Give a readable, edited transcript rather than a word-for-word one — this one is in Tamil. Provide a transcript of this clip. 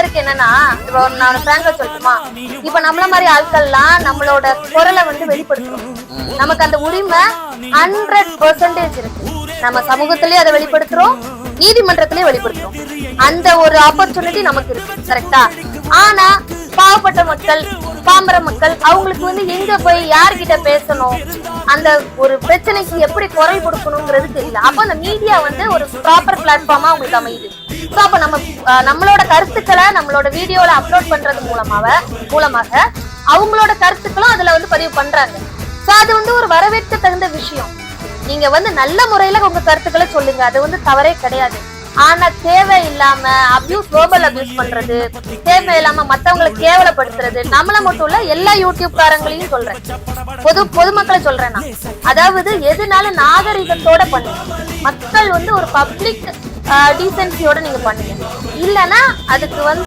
பேருக்கு என்னன்னா, இப்போ நான் பிராங்கா சொல்லட்டுமா, இப்ப நம்மள மாதிரி ஆட்கள்லாம் நம்மளோட குரலை வந்து வெளிப்படுத்துறோம். நமக்கு அந்த உரிமை 100% இருக்கு. நம்ம சமூகத்திலேயே அதை வெளிப்படுத்துறோம், நீதிமன்றத்திலேயே வெளிப்படுத்துறோம். அந்த ஒரு ஆப்பர்ச்சுனிட்டி நமக்கு இருக்கு, கரெக்டா? ஆனா பாவப்பட்ட மக்கள், பாமர மக்கள், அவங்களுக்கு வந்து எங்க போய் யார்கிட்ட பேசணும், அந்த ஒரு பிரச்சனைக்கு எப்படி குரல் கொடுக்கணுங்கிறது தெரியல. அப்ப அந்த மீடியா வந்து ஒரு ப்ராப்பர் பிளாட்ஃபார்மா அவங்களுக்கு அமையுது. சோ அப்ப நம்மளோட கருத்துக்களை நம்மளோட வீடியோல அப்லோட் பண்றது மூலமாக அவங்களோட கருத்துக்களும் அதுல வந்து பதிவு பண்றாங்க. சோ அது வந்து ஒரு வரவேற்க தகுந்த விஷயம். நீங்க வந்து நல்ல முறையில உங்க கருத்துக்களை சொல்லுங்க, அது வந்து தவறே கிடையாது. ஆனா தேவையில்லாம வேர்பல் அபியூஸ் பண்றது, தேவையில்லாம மத்தவங்களை கேவலப்படுத்துறது, நம்மள மட்டும் இல்ல எல்லா யூடியூப் காரங்களையும் சொல்றேன், பொதுமக்களை சொல்றேன் நான். அதாவது எதுனால நாகரிகத்தோட பண்ணுங்க. மக்கள் வந்து ஒரு பப்ளிக் டீசென்சியோட நீங்க பண்ணுங்க. இல்லைன்னா அதுக்கு வந்து